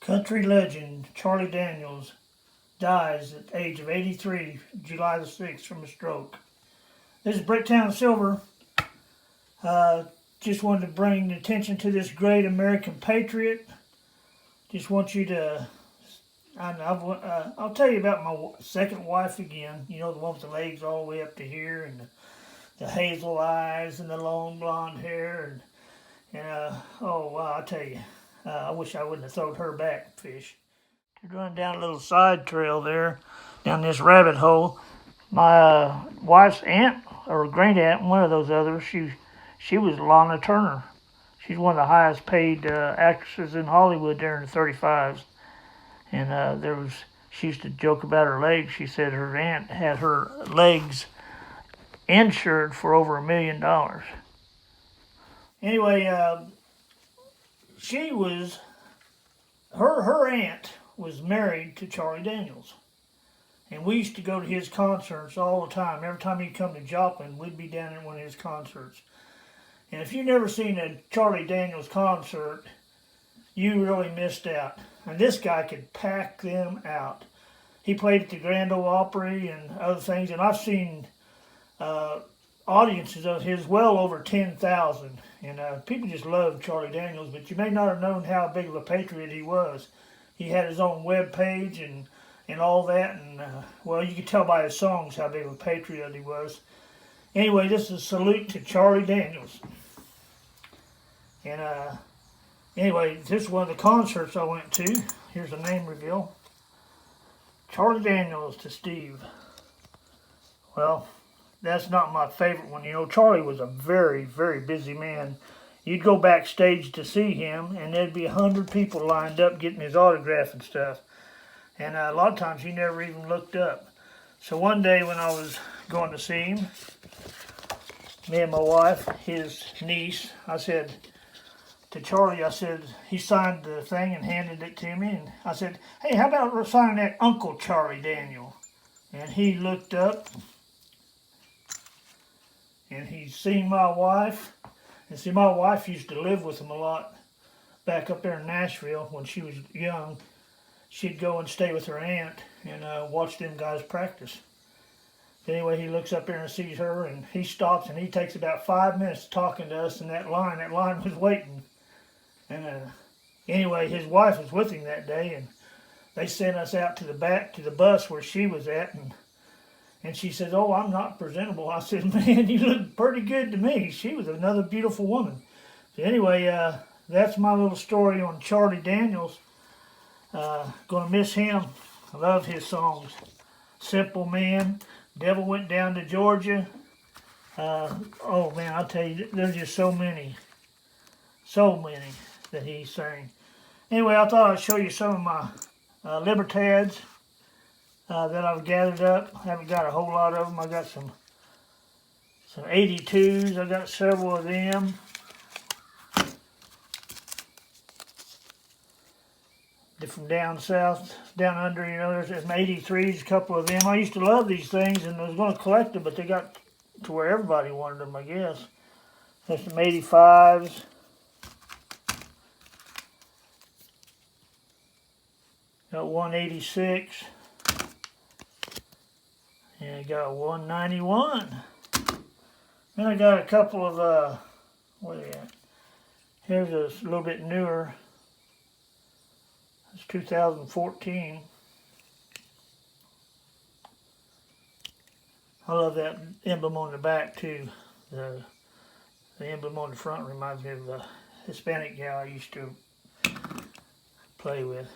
Country legend Charlie Daniels dies at the age of 83, July the 6th, from a stroke. This is Bricktown Silver. Just wanted to bring attention to this great American patriot. Just want you to, I'll tell you about my second wife again. You know, the one with the legs all the way up to here, and the hazel eyes, and the long blonde hair, oh wow, I'll tell you, I wish I wouldn't have thrown her back, fish. To run down a little side trail there, down this rabbit hole. My wife's aunt, or great aunt, one of those others, she was Lana Turner. She's one of the highest paid actresses in Hollywood there in the 35s. And she used to joke about her legs. She said her aunt had her legs insured for over $1 million. Anyway, her aunt was married to Charlie Daniels. And we used to go to his concerts all the time. Every time he'd come to Joplin, we'd be down at one of his concerts. And if you've never seen a Charlie Daniels concert, you really missed out. And this guy could pack them out. He played at the Grand Ole Opry and other things, and I've seen audiences of his well over 10,000. And people just loved Charlie Daniels, but you may not have known how big of a patriot he was. He had his own web page and all that, and well, you could tell by his songs how big of a patriot he was. Anyway, this is a salute to Charlie Daniels. And anyway, this is one of the concerts I went to. Here's a name reveal. Charlie Daniels to Steve. Well, that's not my favorite one. You know, Charlie was a very, very busy man. You'd go backstage to see him, and there'd be 100 people lined up getting his autograph and stuff. And a lot of times he never even looked up. So one day when I was going to see him, me and my wife, his niece, I said to Charlie, I said, he signed the thing and handed it to me. And I said, hey, how about signing that Uncle Charlie Daniel? And he looked up and he seen my wife. And see, my wife used to live with him a lot back up there in Nashville when she was young. She'd go and stay with her aunt and watch them guys practice. Anyway, he looks up there and sees her, and he stops, and he takes about 5 minutes talking to us in that line. That line was waiting. And anyway, his wife was with him that day, and they sent us out to the back to the bus where she was at, and she said, oh, I'm not presentable. I said, man, you look pretty good to me. She was another beautiful woman. So anyway, that's my little story on Charlie Daniels. Gonna miss him. I love his songs. Simple Man, Devil Went Down to Georgia. Oh man, I'll tell you, there's just so many that he sang. Anyway, I thought I'd show you some of my Libertads that I've gathered up. I haven't got a whole lot of them. I got some 82s. I got several of them. From down south, down under, you know, there's some 83s, a couple of them. I used to love these things and I was going to collect them, but they got to where everybody wanted them, I guess. There's some 85s. Got 186. And I got 191. Then I got a couple of, where are they at? Here's a little bit newer. It's 2014. I love that emblem on the back too. The emblem on the front reminds me of the Hispanic gal I used to play with.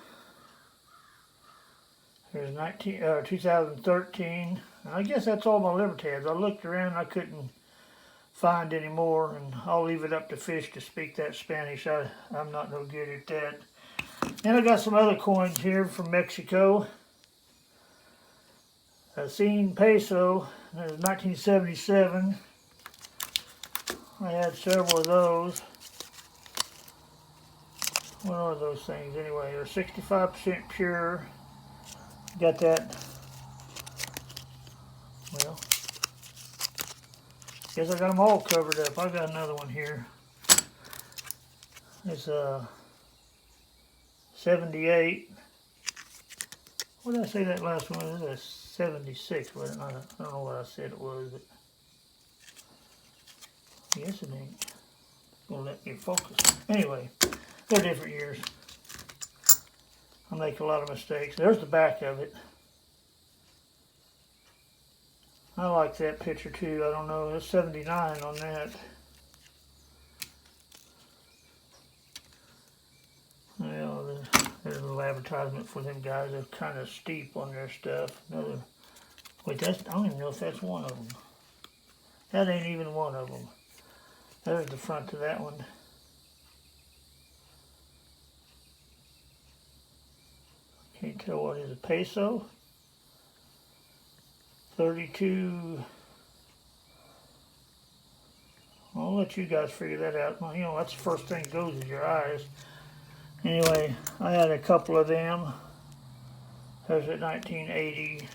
Here's 2013. I guess that's all my Libertads. I looked around, I couldn't find any more, and I'll leave it up to Fish to speak that Spanish. I'm not no good at that. And I got some other coins here from Mexico. A 100 peso, that was 1977. I had several of those. What are those things anyway? They're 65% pure. Got that. Well, guess I got them all covered up. I got another one here. It's a 78. What did I say that last one? It was a 76, wasn't it? I don't know what I said it was, but yes, it ain't gonna let me focus. Anyway, they're different years. I make a lot of mistakes. There's the back of it. I like that picture too. I don't know, there's 79 on that. Well, there's a little advertisement for them guys. They're kind of steep on their stuff. Wait, I don't even know if that's one of them. That ain't even one of them. There's the front to that one. Can't tell what is a peso. 32. I'll let you guys figure that out. Well, you know, that's the first thing that goes is your eyes. Anyway, I had a couple of them. There's a 1980.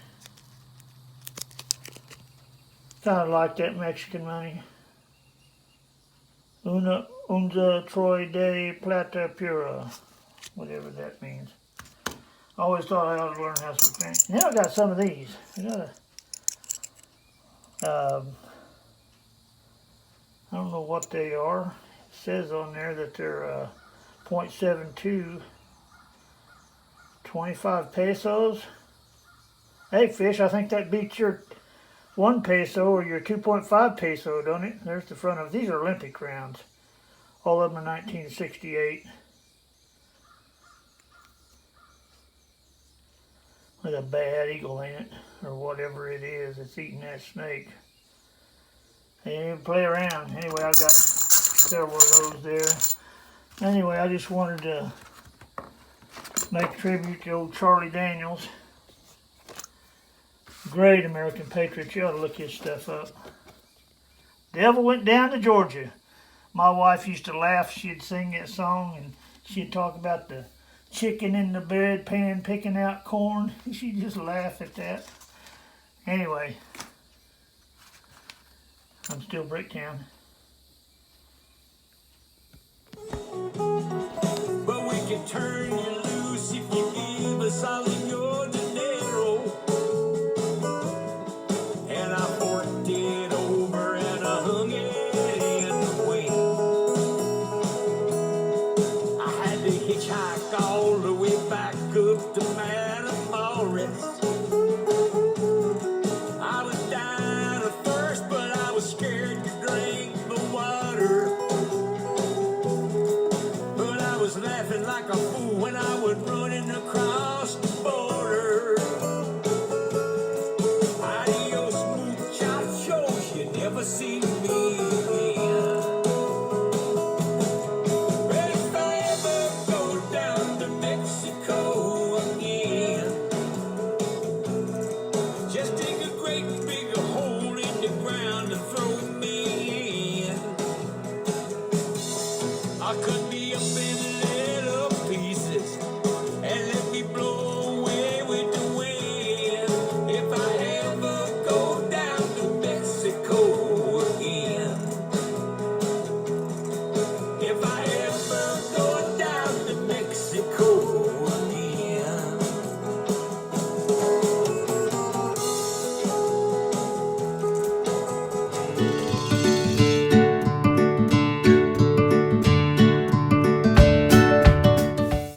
Kind of like that Mexican money. Unza Troy de Plata Pura. Whatever that means. I always thought I ought to learn how to speak Spanish. Now I got some of these. I got I don't know what they are. It says on there that they're 0.72, 25 pesos. Hey, fish, I think that beats your 1 peso or your 2.5 peso, don't it? There's the front of it. These are Olympic rounds. All of them are 1968. With a bad eagle in it, or whatever it is that's eating that snake. And play around. Anyway, I got several of those there. Anyway, I just wanted to make a tribute to old Charlie Daniels. Great American patriot. You ought to look his stuff up. Devil went down to Georgia. My wife used to laugh. She'd sing that song and she'd talk about the chicken in the bedpan picking out corn. She'd just laugh at that. Anyway, I'm still Bricktown. But we can turn you loose if you give us all of your dinero. And I forked it over and I hung it in the wind. I had to hitchhike all the way back up to Matamoros. I was dying of thirst, but I was scared to drink the water. But I was laughing like a fool when I was running across the border. Adios, muchachos, you never see me again. But if I ever go down to Mexico again, just dig a great big hole in the ground and throw me in. I could be up in